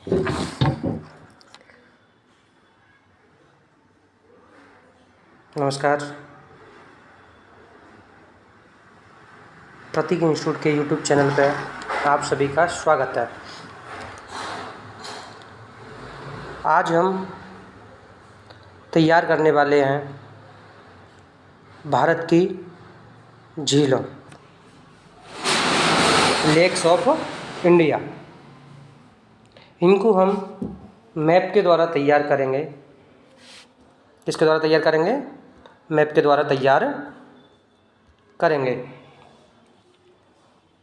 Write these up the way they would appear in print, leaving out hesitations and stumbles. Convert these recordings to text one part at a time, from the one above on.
नमस्कार। प्रतीक इंस्टीट्यूट के YouTube channel पर आप सभी का स्वागत है। आज हम तैयार करने वाले हैं भारत की झीलों, लेक्स ऑफ इंडिया। इनको हम मैप के द्वारा तैयार करेंगे। किसके द्वारा तैयार करेंगे? मैप के द्वारा तैयार करेंगे।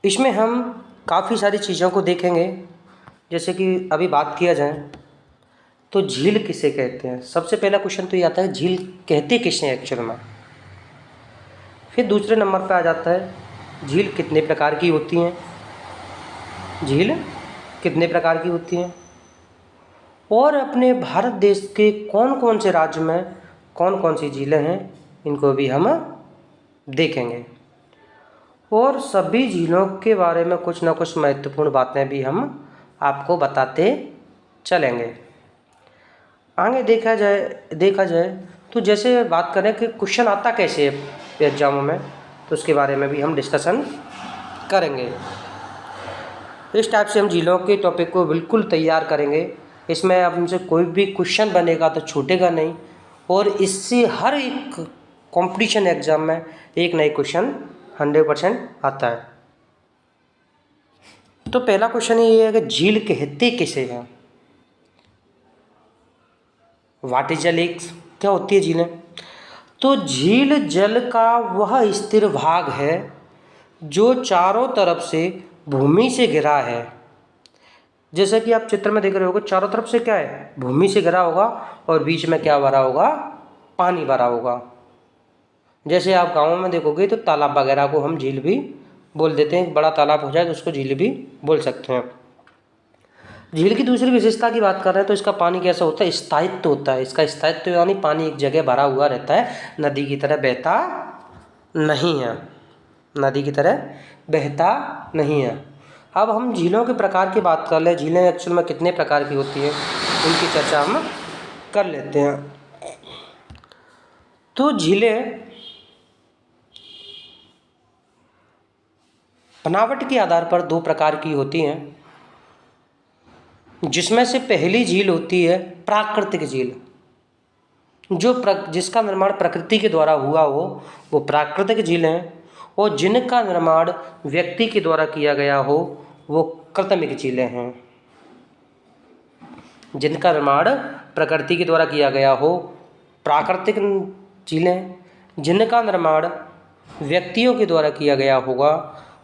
इसमें हम काफ़ी सारी चीज़ों को देखेंगे। जैसे कि अभी बात किया जाए तो झील किसे कहते हैं। सबसे पहला क्वेश्चन तो ये आता है, झील कहते किसे हैं एक्चुअल में। फिर दूसरे नंबर पे आ जाता है, झील कितने प्रकार की होती हैं। झील कितने प्रकार की होती हैं और अपने भारत देश के कौन कौन से राज्य में कौन कौन सी झीलें हैं, इनको भी हम देखेंगे। और सभी झीलों के बारे में कुछ ना कुछ महत्वपूर्ण बातें भी हम आपको बताते चलेंगे। आगे देखा जाए तो जैसे बात करें कि क्वेश्चन आता कैसे है एग्जामों में, तो उसके बारे में भी हम डिस्कशन करेंगे। इस टाइप से हम झीलों के टॉपिक को बिल्कुल तैयार करेंगे। इसमें अब हमसे कोई भी क्वेश्चन बनेगा तो छूटेगा नहीं, और इससे हर एक कंपटीशन एग्जाम में एक नए क्वेश्चन 100% आता है। तो पहला क्वेश्चन ये है कि झील कहते किसे हैं। व्हाट इज अ लेक्स, क्या होती है झीलें? तो झील जल का वह स्थिर भाग है जो चारों तरफ से भूमि से घिरा है। जैसे कि आप चित्र में देख रहे होगे, चारों तरफ से क्या है, भूमि से घिरा होगा, और बीच में क्या भरा होगा, पानी भरा होगा। जैसे आप गाँव में देखोगे तो तालाब वगैरह को हम झील भी बोल देते हैं। बड़ा तालाब हो जाए तो उसको झील भी बोल सकते हैं। झील की दूसरी विशेषता की बात कर रहे हैं तो इसका पानी कैसा होता है, स्थायित्व होता है। इसका स्थायित्व यानी पानी एक जगह भरा हुआ रहता है, नदी की तरह बहता नहीं है। नदी की तरह बहता नहीं है। अब हम झीलों के प्रकार की बात कर लें। झीलें एक्चुअल में कितने प्रकार की होती हैं, उनकी चर्चा हम कर लेते हैं। तो झीलें बनावट के आधार पर दो प्रकार की होती हैं, जिसमें से पहली झील होती है प्राकृतिक झील, जिसका निर्माण प्रकृति के द्वारा हुआ हो, वो प्राकृतिक झील हैं। और जिनका निर्माण व्यक्ति के द्वारा किया गया हो, वो कृत्रिम झीलें हैं। जिनका निर्माण प्रकृति के द्वारा किया गया हो, प्राकृतिक झीलें। जिनका निर्माण व्यक्तियों के द्वारा किया गया होगा,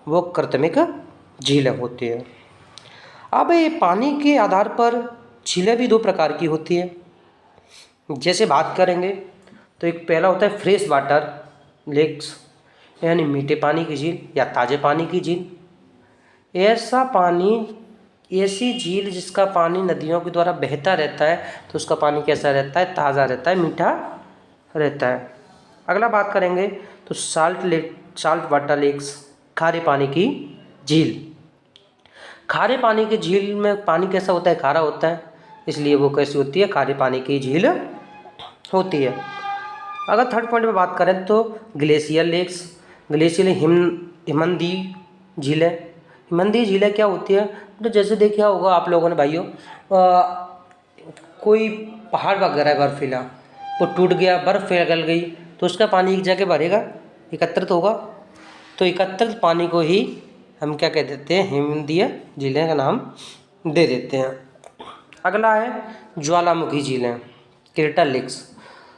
वो कृत्रिम झीलें होती हैं। अब ये पानी के आधार पर झीलें भी दो प्रकार की होती है। जैसे बात करेंगे तो एक पहला होता है फ्रेश वाटर लेक्स, यानी मीठे पानी की झील या ताज़े पानी की झील। ऐसी झील जिसका पानी नदियों के द्वारा बहता रहता है, तो उसका पानी कैसा रहता है, ताज़ा रहता है, मीठा रहता है। अगला बात करेंगे तो साल्ट वाटर लेक्स, खारे पानी की झील। खारे पानी की झील में पानी कैसा होता है, खारा होता है, इसलिए वो कैसी होती है, खारे पानी की झील होती है। अगर थर्ड पॉइंट में बात करें तो ग्लेशियर लेक्स, ग्लेशियर हिमनदी झीलें। हिमनदी झीलें क्या होती है, तो जैसे देखा होगा आप लोगों ने भाइयों, कोई पहाड़ वगैरह बर्फीला, वो टूट गया, बर्फ़ पिघल गई, तो उसका पानी एक जगह भरेगा, एकत्रित होगा। तो एकत्रित पानी को ही हम क्या कह देते हैं, हिमनदीय झीलें का नाम दे देते हैं। अगला है ज्वालामुखी झीलें, क्रेटर लेक्स।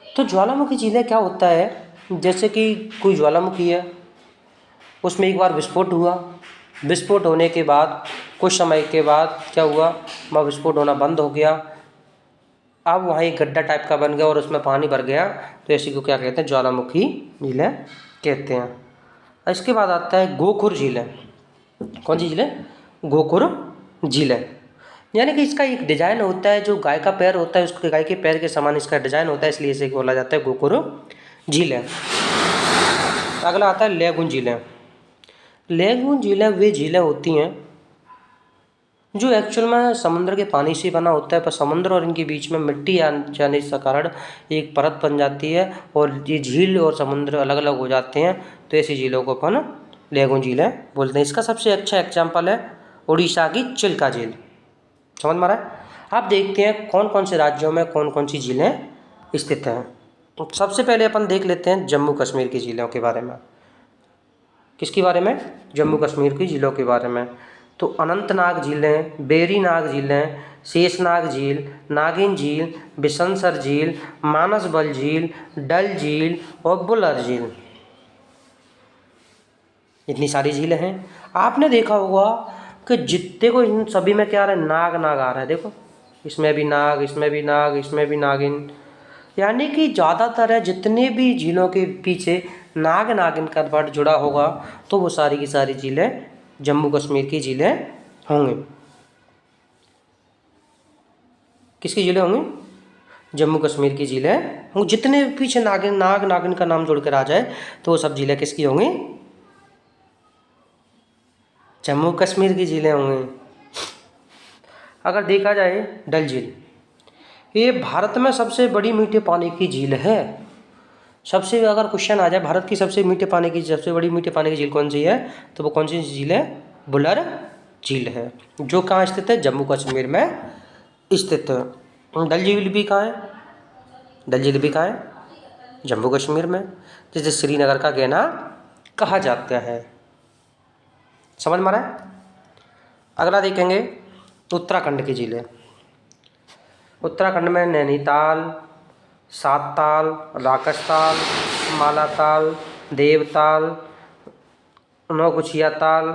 तो ज्वालामुखी झीलें क्या होता है, जैसे कि कोई ज्वालामुखी है, उसमें एक बार विस्फोट हुआ, विस्फोट होने के बाद कुछ समय के बाद क्या हुआ, वह विस्फोट होना बंद हो गया। अब वहाँ एक गड्ढा टाइप का बन गया और उसमें पानी भर गया, तो इसी को क्या कहते हैं, ज्वालामुखी झीलें कहते हैं। इसके बाद आता है गोखुर झीलें। कौन सी झीलें? गोखुर झीलें। यानी कि इसका एक डिजाइन होता है, जो गाय का पैर होता है, उसके गाय के पैर के समान इसका डिजाइन होता है, इसलिए इसे बोला जाता है गोखुर झीलें। अगला आता है लेगून झीलें। लेगून झीलें वे झीलें होती हैं जो एक्चुअल में समुद्र के पानी से बना होता है, पर समुद्र और इनके बीच में मिट्टी आ जाने के कारण एक परत बन जाती है और ये झील और समुद्र अलग अलग हो जाते हैं, तो ऐसी झीलों को अपन लेगून झीलें बोलते हैं। इसका सबसे अच्छा एग्जाम्पल है उड़ीसा की चिल्का झील। समझ में आ रहा है। अब देखते हैं कौन कौन से राज्यों में कौन कौन सी झीलें स्थित हैं। तो सबसे पहले अपन देख लेते हैं जम्मू कश्मीर की झीलों के बारे में। किसके बारे में? जम्मू कश्मीर की झीलों के बारे में। तो अनंतनाग झीलें, बेरीनाग झीलें, शेषनाग झील, नागिन झील, बिशनसर झील, मानसबल झील, डल झील और बुलर झील, इतनी सारी झीलें हैं। आपने देखा होगा कि जितने को इन सभी में क्या आ रहा है, नाग नाग आ रहा है। देखो इसमें भी नाग, इसमें भी नाग, इसमें भी नागिन, यानी कि ज़्यादातर है जितने भी झीलों के पीछे नाग नागिन का वर्ड जुड़ा होगा तो वो सारी की सारी झीलें जम्मू कश्मीर की झीलें होंगी। किसकी झीलें होंगी? जम्मू कश्मीर की झीलें होंगी। जितने पीछे नाग नागिन का नाम जुड़ कर आ जाए तो वो सब झीलें किसकी होंगी? जम्मू कश्मीर की झीलें होंगी। अगर देखा जाए डल झील, ये भारत में सबसे बड़ी मीठे पानी की झील है। सबसे अगर क्वेश्चन आ जाए भारत की सबसे बड़ी मीठे पानी की झील कौन सी है, तो वो कौन सी झील है? बुलर झील है, जो कहाँ स्थित है? जम्मू कश्मीर में स्थित है। डल झील भी कहाँ है? डल झील भी कहाँ है? जम्मू कश्मीर में, जिसे श्रीनगर का गहना कहा जाता है। समझ में आ रहा है। अगला देखेंगे उत्तराखंड की झीलें। उत्तराखंड में नैनीताल, सातताल, राकसताल, मालाताल, देवताल, नौकुचिया ताल,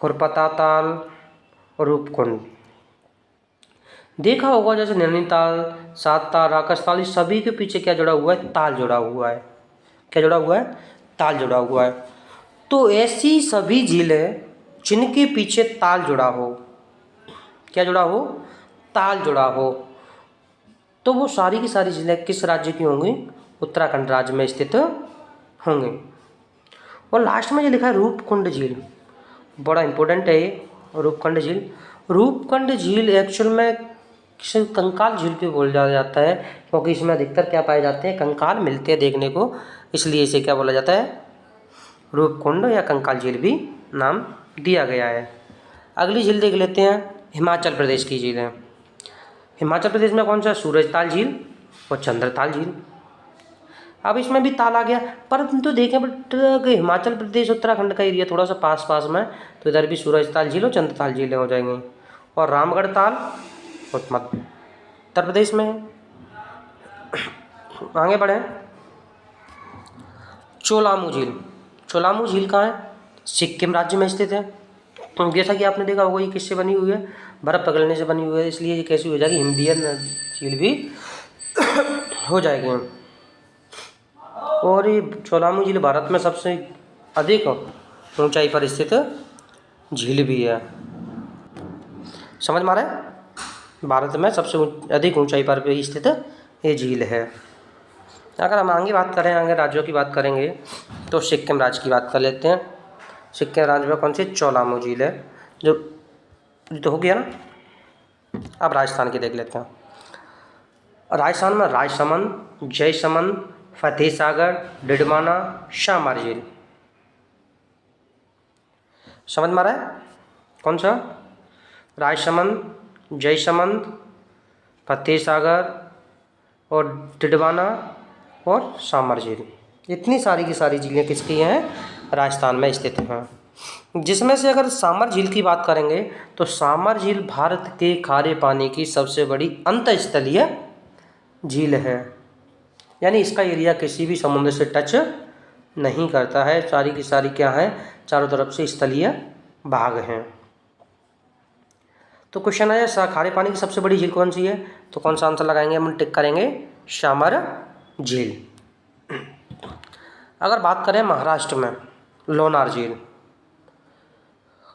खुरपता ताल और रूपकुंड। देखा होगा जैसे नैनीताल, सातताल, राकसताल, इस सभी के पीछे क्या जुड़ा हुआ है? ताल जुड़ा हुआ है। क्या जुड़ा हुआ है? ताल जुड़ा हुआ है। तो ऐसी सभी झीलें जिनके पीछे ताल जुड़ा हो, क्या जुड़ा हो? ताल जुड़ा हो, तो वो सारी की सारी झीलें किस राज्य की होंगी? उत्तराखंड राज्य में स्थित होंगी। और लास्ट में ये लिखा है रूपकुंड झील, बड़ा इंपॉर्टेंट है ये रूपकुंड झील। रूपकुंड झील एक्चुअल में किसी कंकाल झील पे बोला जाता है, क्योंकि इसमें अधिकतर क्या पाए जाते हैं? कंकाल मिलते हैं देखने को, इसलिए इसे क्या बोला जाता है? रूपकुंड या कंकाल झील भी नाम दिया गया है। अगली झील देख लेते हैं हिमाचल प्रदेश की झीलें। हिमाचल प्रदेश में कौन सा? सूरजताल झील और चंद्रताल झील। अब इसमें भी ताल आ गया, परंतु देखें बट हिमाचल प्रदेश उत्तराखंड का एरिया थोड़ा सा पास पास में, तो इधर भी सूरजताल झील और चंद्रताल झीलें हो जाएंगी। और रामगढ़ ताल उत्तर प्रदेश में है। आगे बढ़े, चोलामू झील। चोलामू झील कहाँ है? सिक्किम राज्य में स्थित है। तो जैसा कि आपने देखा होगा ये किससे बनी हुई है? बर्फ़ पिघलने से बनी हुई है, इसलिए ये कैसी हो जाएगी? हिमबियन झील भी हो जाएगी। और ये चोलामू झील भारत में सबसे अधिक ऊंचाई पर स्थित झील भी है। समझ में आ रहा है। भारत में सबसे अधिक ऊंचाई पर भी स्थित ये झील है। अगर हम आगे बात करें, आगे राज्यों की बात करेंगे, तो सिक्किम राज्य की बात कर लेते हैं। सिक्किम राज्य में कौन सी? चोलामू झील है, जो तो हो गया ना। अब राजस्थान की देख लेते हैं। राजस्थान में राजसमंद, जयसमंद, फतेह सागर, डिडवाना, शामर झील। समझ में आ रहा है। कौन सा? राजसमंद, जयसमंद, फतेह सागर और डिडवाना और शामर झील, इतनी सारी की सारी झीलें किसकी हैं? राजस्थान में स्थित हैं। जिसमें से अगर शामर झील की बात करेंगे तो शामर झील भारत के खारे पानी की सबसे बड़ी अंतःस्थलीय झील है, यानी इसका एरिया किसी भी समुद्र से टच नहीं करता है। सारी की सारी क्या है? चारों तरफ से स्थलीय भाग हैं। तो क्वेश्चन आया खारे पानी की सबसे बड़ी झील कौन सी है, तो कौन सा आंसर लगाएंगे? हम टिक करेंगे शामर झील। अगर बात करें महाराष्ट्र में, लोनार झील।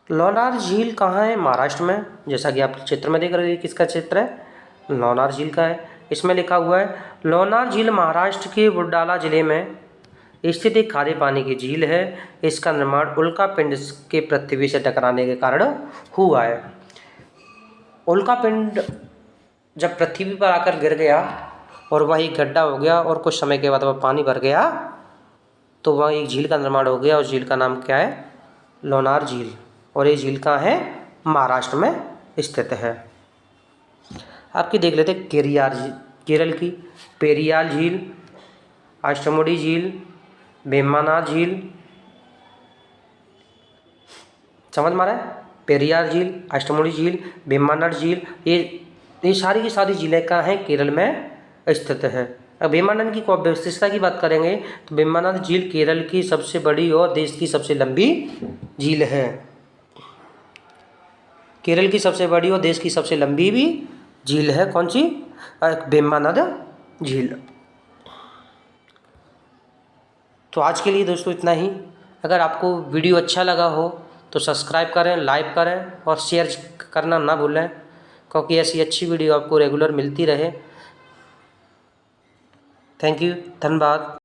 लोनार झील कहाँ है? महाराष्ट्र में। जैसा कि आप चित्र में देख रहे हैं, किसका चित्र है? लोनार झील का है। इसमें लिखा हुआ है लोनार झील महाराष्ट्र के बुलढाणा जिले में स्थित एक खारे पानी की झील है। इसका निर्माण उल्कापिंड के पृथ्वी से टकराने के कारण हुआ है। उल्का पिंड जब पृथ्वी पर आकर गिर गया और वह एक गड्ढा हो गया और कुछ समय के बाद वह पानी भर गया, तो वह एक झील का निर्माण हो गया। उस झील का नाम क्या है? लोनार झील। और ये झील कहाँ है? महाराष्ट्र में स्थित है। आपकी देख लेते हैं केरियार झील, केरल की पेरियार झील, अष्टमुडी झील, वेम्बनाड झील। समझ में आ रहा है? पेरियार झील, अष्टमुडी झील, वेम्बनाड झील, ये सारी की सारी झीलें कहाँ हैं? केरल में स्थित है। अब वेम्बनाड की विशेषता की बात करेंगे तो वेम्बनाड झील केरल की सबसे बड़ी और देश की सबसे लंबी झील है। केरल की सबसे बड़ी और देश की सबसे लंबी भी झील है। कौन सी? वेम्बनाड झील। तो आज के लिए दोस्तों इतना ही। अगर आपको वीडियो अच्छा लगा हो तो सब्सक्राइब करें, लाइक करें और शेयर करना ना भूलें, क्योंकि ऐसी अच्छी वीडियो आपको रेगुलर मिलती रहे। थैंक यू, धन्यवाद।